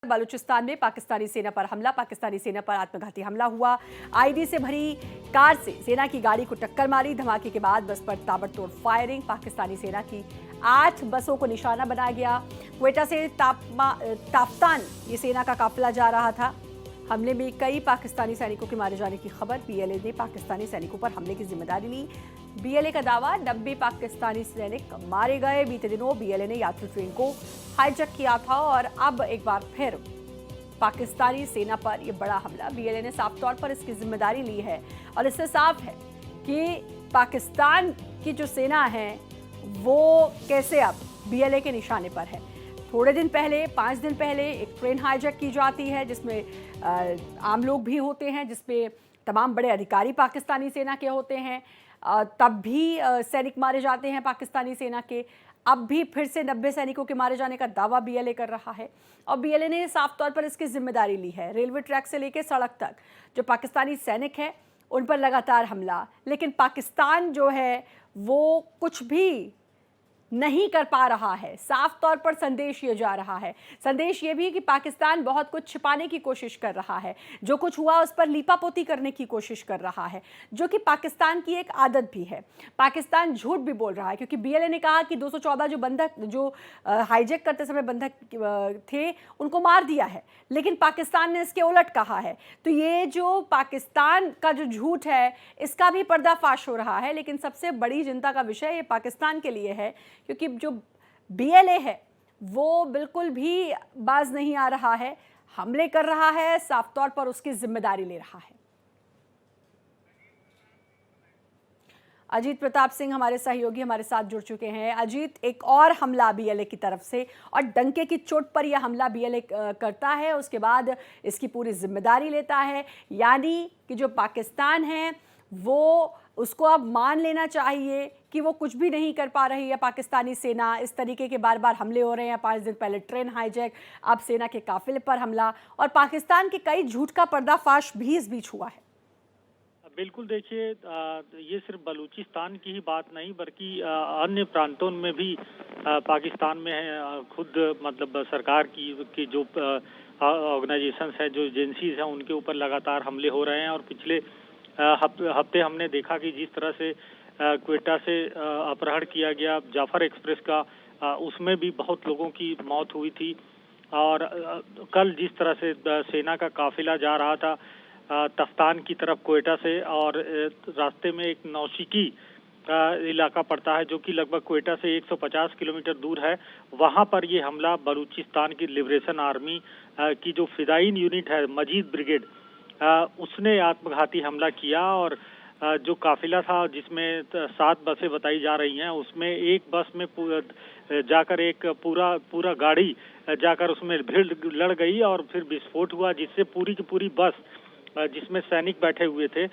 बलूचिस्तान में पाकिस्तानी सेना पर हमला, पाकिस्तानी सेना पर आत्मघाती हमला हुआ। आईडी से भरी कार से सेना की गाड़ी को टक्कर मारी। धमाके के बाद बस पर ताबड़तोड़ फायरिंग। पाकिस्तानी सेना की 8 बसों को निशाना बनाया गया। क्वेटा से ताफ्तान ये सेना का काफिला जा रहा था। हमले में कई पाकिस्तानी सैनिकों के मारे जाने की खबर। बीएलए ने पाकिस्तानी सैनिकों पर हमले की जिम्मेदारी ली। बीएलए का दावा, 90 पाकिस्तानी सैनिक मारे गए। बीते दिनों बीएलए ने यात्री ट्रेन को हाईजैक किया था और अब एक बार फिर पाकिस्तानी सेना पर यह बड़ा हमला। बीएलए ने साफ तौर पर इसकी जिम्मेदारी ली है और इससे साफ है कि पाकिस्तान की जो सेना है वो कैसे अब बीएलए के निशाने पर है। थोड़े दिन पहले, 5 दिन पहले एक ट्रेन हाईजैक की जाती है जिसमें आम लोग भी होते हैं, जिसमें तमाम बड़े अधिकारी पाकिस्तानी सेना के होते हैं। तब भी सैनिक मारे जाते हैं पाकिस्तानी सेना के। अब भी फिर से 90 सैनिकों के मारे जाने का दावा बीएलए कर रहा है और बीएलए ने साफ तौर पर इसकी जिम्मेदारी ली है। रेलवे ट्रैक से लेकर सड़क तक जो पाकिस्तानी सैनिक हैं उन पर लगातार हमला, लेकिन पाकिस्तान जो है वो कुछ भी नहीं कर पा रहा है। साफ तौर पर संदेश ये जा रहा है, संदेश ये भी कि पाकिस्तान बहुत कुछ छिपाने की कोशिश कर रहा है। जो कुछ हुआ उस पर लीपापोती करने की कोशिश कर रहा है, जो कि पाकिस्तान की एक आदत भी है। पाकिस्तान झूठ भी बोल रहा है क्योंकि बीएलए ने कहा कि 214 जो बंधक, जो हाईजैक करते समय बंधक थे, उनको मार दिया है, लेकिन पाकिस्तान ने इसके उलट कहा है। तो ये जो पाकिस्तान का जो झूठ है इसका भी पर्दाफाश हो रहा है। लेकिन सबसे बड़ी चिंता का विषय ये पाकिस्तान के लिए है क्योंकि जो बीएलए है वो बिल्कुल भी बाज नहीं आ रहा है, हमले कर रहा है, साफ तौर पर उसकी जिम्मेदारी ले रहा है। अजीत प्रताप सिंह हमारे सहयोगी हमारे साथ जुड़ चुके हैं। अजीत, एक और हमला बीएलए की तरफ से और डंके की चोट पर यह हमला बीएलए करता है, उसके बाद इसकी पूरी जिम्मेदारी लेता है। यानी कि जो पाकिस्तान है वो उसको अब मान लेना चाहिए कि वो कुछ भी नहीं कर पा रही है। पाकिस्तानी सेना इस तरीके के बार बार हमले हो रहे हैं। 5 दिन पहले ट्रेन हाईजैक, अब सेना के काफिले पर हमला और पाकिस्तान के कई झूठ का पर्दाफाश भी इस बीच हुआ है। बिल्कुल, देखिए, ये सिर्फ बलूचिस्तान की ही बात नहीं बल्कि अन्य प्रांतों में भी पाकिस्तान में है, खुद मतलब सरकार की जो ऑर्गेनाइजेशंस है, जो एजेंसीज हैं, उनके ऊपर लगातार हमले हो रहे हैं। और पिछले हफ्ते हमने देखा कि जिस तरह से क्वेटा से अपहरण किया गया जाफर एक्सप्रेस का, उसमें भी बहुत लोगों की मौत हुई थी। और कल जिस तरह से सेना का काफिला जा रहा था तफ्तान की तरफ क्वेटा से, और रास्ते में एक नौशिकी इलाका पड़ता है जो कि लगभग क्वेटा से 150 किलोमीटर दूर है, वहां पर ये हमला बलूचिस्तान की लिबरेशन आर्मी की जो फिदाइन यूनिट है, मजीद ब्रिगेड, उसने आत्मघाती हमला किया। और जो काफिला था जिसमें 7 बसें बताई जा रही हैं, उसमें एक बस में जाकर एक पूरा गाड़ी जाकर उसमें भीड़ लड़ गई और फिर विस्फोट हुआ, जिससे पूरी की पूरी बस जिसमें सैनिक बैठे हुए थे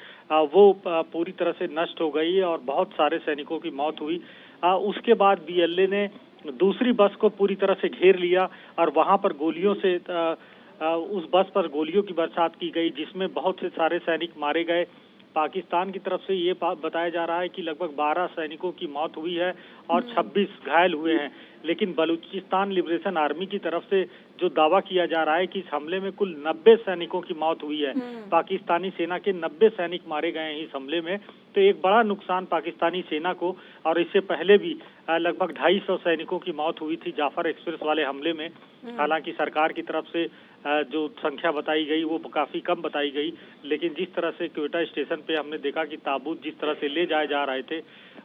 वो पूरी तरह से नष्ट हो गई और बहुत सारे सैनिकों की मौत हुई। उसके बाद बीएलए ने दूसरी बस को पूरी तरह से घेर लिया और वहां पर गोलियों से उस बस पर गोलियों की बरसात की गई, जिसमें बहुत से सारे सैनिक मारे गए। पाकिस्तान की तरफ से ये बताया जा रहा है कि लगभग 12 सैनिकों की मौत हुई है और 26 घायल हुए हैं। लेकिन बलूचिस्तान लिबरेशन आर्मी की तरफ से जो दावा किया जा रहा है कि इस हमले में कुल 90 सैनिकों की मौत हुई है। पाकिस्तानी सेना के 90 सैनिक मारे गए हैं इस हमले में। तो एक बड़ा नुकसान पाकिस्तानी सेना को, और इससे पहले भी लगभग 250 सैनिकों की मौत हुई थी जाफर एक्सप्रेस वाले हमले में। हालांकि सरकार की तरफ से जो संख्या बताई गई वो काफी कम बताई गई, लेकिन जिस तरह से क्वेटा स्टेशन पे हमने देखा कि ताबूत जिस तरह से ले जाए जा रहे थे,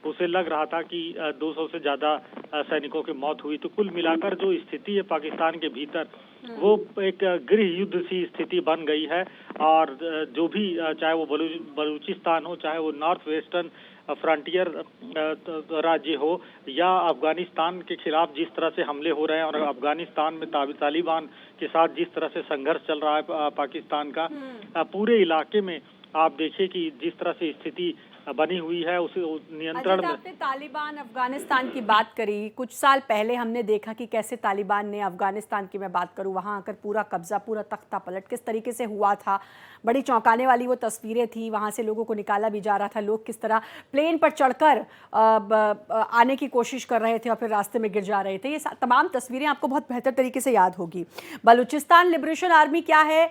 उसे लग रहा था कि 200 से ज्यादा सैनिकों की मौत हुई। तो कुल मिलाकर जो स्थिति है पाकिस्तान के भीतर, वो एक गृह युद्ध सी स्थिति बन गई है। और जो भी, चाहे वो बलूचिस्तान हो, चाहे वो नॉर्थ वेस्टर्न फ्रंटियर राज्य हो, या अफगानिस्तान के खिलाफ जिस तरह से हमले हो रहे हैं और अफगानिस्तान में तालिबान के साथ जिस तरह से संघर्ष चल रहा है पाकिस्तान का, पूरे इलाके में आप देखिए कि जिस तरह से स्थिति बनी हुई है उसे नियंत्रण अजीत, में। आपने तालिबान अफगानिस्तान की बात करी। कुछ साल पहले हमने देखा कि कैसे तालिबान ने अफगानिस्तान की मैं बात करूं वहां आकर पूरा कब्जा, पूरा तख्ता पलट किस तरीके से हुआ था। बड़ी चौंकाने वाली वो तस्वीरें थी। वहां से लोगों को निकाला भी जा रहा था, लोग किस तरह प्लेन पर चढ़कर आने की कोशिश कर रहे थे और फिर रास्ते में गिर जा रहे थे। ये तमाम तस्वीरें आपको बहुत बेहतर तरीके से याद होगी। बलूचिस्तान लिबरेशन आर्मी क्या है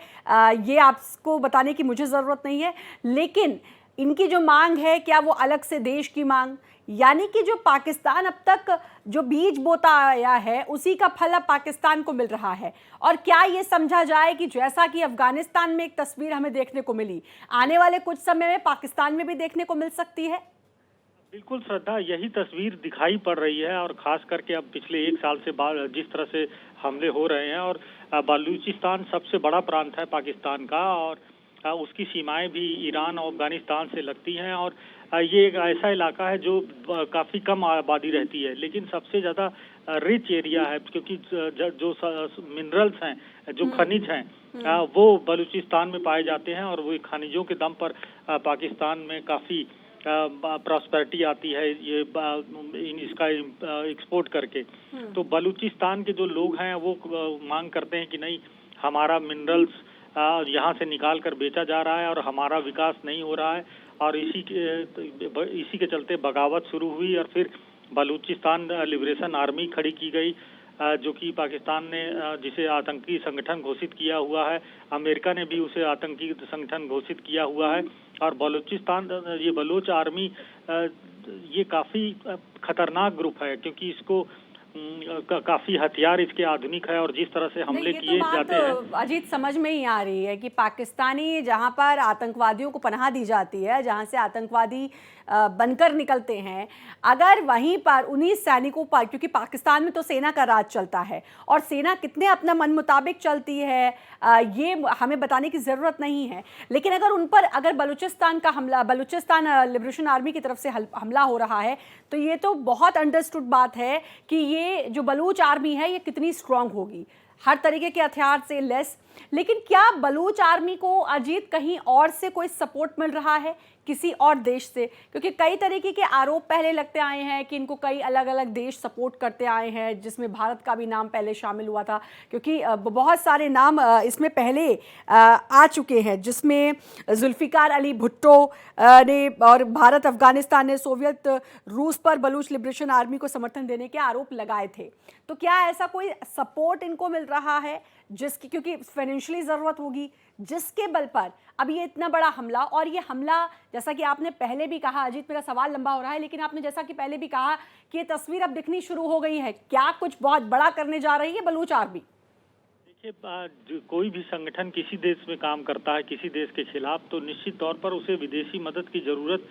ये आपको बताने की मुझे ज़रूरत नहीं है, लेकिन इनकी जो मांग है क्या वो अलग से देश की मांग, यानी कि जो पाकिस्तान अब तक जो बीज बोता आया है उसी का फल अब पाकिस्तान को मिल रहा है। और क्या ये समझा जाए कि जैसा कि अफगानिस्तान में एक तस्वीर हमें देखने को मिली, आने वाले कुछ समय में पाकिस्तान में भी देखने को मिल सकती है? बिल्कुल श्रद्धा, यही तस्वीर दिखाई पड़ रही है। और खास करके अब पिछले 1 साल से जिस तरह से हमले हो रहे हैं, और बलूचिस्तान सबसे बड़ा प्रांत है पाकिस्तान का, और उसकी सीमाएं भी ईरान और अफगानिस्तान से लगती हैं। और ये एक ऐसा इलाका है जो काफ़ी कम आबादी रहती है, लेकिन सबसे ज़्यादा रिच एरिया है, क्योंकि जो मिनरल्स हैं, जो खनिज हैं, वो बलूचिस्तान में पाए जाते हैं। और वो खनिजों के दम पर पाकिस्तान में काफ़ी प्रॉस्पेरिटी आती है ये इसका एक्सपोर्ट करके। तो बलूचिस्तान के जो लोग हैं वो मांग करते हैं कि नहीं, हमारा मिनरल्स यहाँ से निकाल कर बेचा जा रहा है और हमारा विकास नहीं हो रहा है। और इसी के चलते बगावत शुरू हुई और फिर बलूचिस्तान लिबरेशन आर्मी खड़ी की गई, जो कि पाकिस्तान ने जिसे आतंकी संगठन घोषित किया हुआ है। अमेरिका ने भी उसे आतंकी संगठन घोषित किया हुआ है। और बलूचिस्तान, ये बलोच आर्मी, ये काफ़ी खतरनाक ग्रुप है, क्योंकि इसको काफ़ी हथियार इसके आधुनिक है। और जिस तरह से हमले किए जाते हैं, अजीत समझ में ही आ रही है कि पाकिस्तानी जहां पर आतंकवादियों को पनाह दी जाती है, जहां से आतंकवादी बनकर निकलते हैं, अगर वहीं पर उन्हीं सैनिकों पर, क्योंकि पाकिस्तान में तो सेना का राज चलता है और सेना कितने अपना मन मुताबिक चलती है ये हमें बताने की ज़रूरत नहीं है, लेकिन अगर उन पर बलूचिस्तान का हमला, बलूचिस्तान लिबरेशन आर्मी की तरफ से हमला हो रहा है, तो ये तो बहुत अंडरस्टूड बात है कि ये जो बलूच आर्मी है ये कितनी स्ट्रांग होगी, हर तरीके के हथियार से लेस। लेकिन क्या बलूच आर्मी को अजीत कहीं और से कोई सपोर्ट मिल रहा है, किसी और देश से? क्योंकि कई तरीके के आरोप पहले लगते आए हैं कि इनको कई अलग अलग देश सपोर्ट करते आए हैं, जिसमें भारत का भी नाम पहले शामिल हुआ था, क्योंकि बहुत सारे नाम इसमें पहले आ चुके हैं, जिसमें जुल्फिकार अली भुट्टो ने और भारत अफगानिस्तान ने सोवियत रूस पर बलूच लिबरेशन आर्मी को समर्थन देने के आरोप लगाए थे। तो क्या ऐसा कोई सपोर्ट इनको मिल रहा है जिसकी, क्योंकि फाइनेंशियली ज़रूरत होगी, जिसके बल पर अब ये इतना बड़ा हमला? और ये हमला, जैसा कि आपने पहले भी कहा, अजीत मेरा सवाल लंबा हो रहा है, लेकिन आपने जैसा कि पहले भी कहा कि ये तस्वीर अब दिखनी शुरू हो गई है, क्या कुछ बहुत बड़ा करने जा रही है बलूच आर्मी? देखिए, कोई भी संगठन किसी देश में काम करता है, किसी देश के खिलाफ, तो निश्चित तौर पर उसे विदेशी मदद की जरूरत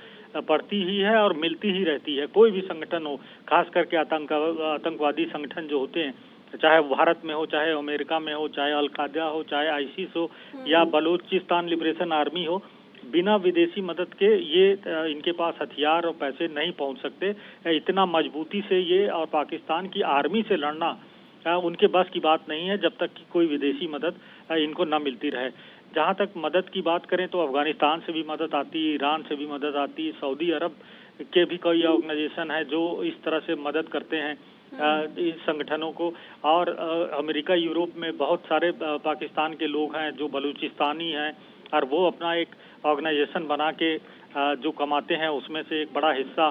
पड़ती ही है और मिलती ही रहती है। कोई भी संगठन हो, खास करके आतंकवादी संगठन जो होते हैं, चाहे भारत में हो, चाहे अमेरिका में हो, चाहे अलकायदा हो, चाहे आईसिस हो, या बलूचिस्तान लिबरेशन आर्मी हो, बिना विदेशी मदद के ये इनके पास हथियार और पैसे नहीं पहुंच सकते। इतना मजबूती से ये और पाकिस्तान की आर्मी से लड़ना उनके बस की बात नहीं है, जब तक कि कोई विदेशी मदद इनको न मिलती रहे। जहाँ तक मदद की बात करें तो अफगानिस्तान से भी मदद आती है, ईरान से भी मदद आती है, सऊदी अरब के भी कई ऑर्गेनाइजेशन है जो इस तरह से मदद करते हैं इस संगठनों को। और अमेरिका, यूरोप में बहुत सारे पाकिस्तान के लोग हैं जो बलूचिस्तानी हैं, और वो अपना एक ऑर्गेनाइजेशन बना के जो कमाते हैं उसमें से एक बड़ा हिस्सा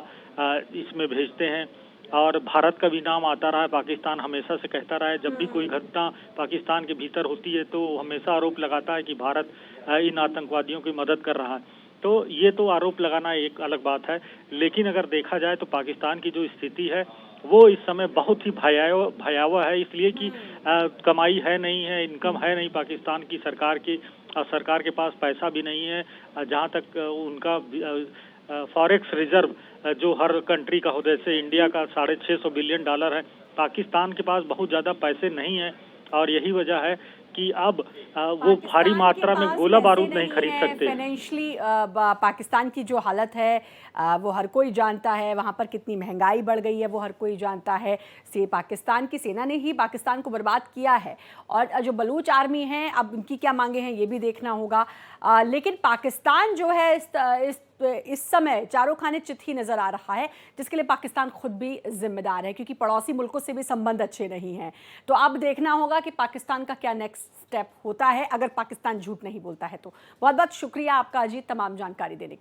इसमें भेजते हैं। और भारत का भी नाम आता रहा है, पाकिस्तान हमेशा से कहता रहा है, जब भी कोई घटना पाकिस्तान के भीतर होती है तो हमेशा आरोप लगाता है कि भारत इन आतंकवादियों की मदद कर रहा है। तो ये तो आरोप लगाना एक अलग बात है, लेकिन अगर देखा जाए तो पाकिस्तान की जो स्थिति है वो इस समय बहुत ही भयावह है, इसलिए कि कमाई है नहीं है, इनकम है नहीं पाकिस्तान की सरकार की, और सरकार के पास पैसा भी नहीं है। जहाँ तक उनका फॉरेक्स रिजर्व जो हर कंट्री का हो, जैसे इंडिया का $650 बिलियन है, पाकिस्तान के पास बहुत ज़्यादा पैसे नहीं है। और यही वजह है कि अब वो भारी मात्रा में गोला बारूद नहीं खरीद सकते। फाइनेंशियली पाकिस्तान की जो हालत है वो हर कोई जानता है, वहाँ पर कितनी महंगाई बढ़ गई है वो हर कोई जानता है। पाकिस्तान की सेना ने ही पाकिस्तान को बर्बाद किया है, और जो बलूच आर्मी है अब उनकी क्या मांगे हैं ये भी देखना होगा। लेकिन पाकिस्तान जो है इस इस समय चारों खाने चित ही नजर आ रहा है, जिसके लिए पाकिस्तान खुद भी जिम्मेदार है, क्योंकि पड़ोसी मुल्कों से भी संबंध अच्छे नहीं हैं। तो अब देखना होगा कि पाकिस्तान का क्या नेक्स्ट स्टेप होता है, अगर पाकिस्तान झूठ नहीं बोलता है तो। बहुत बहुत शुक्रिया आपका अजीत, तमाम जानकारी देने के लिए।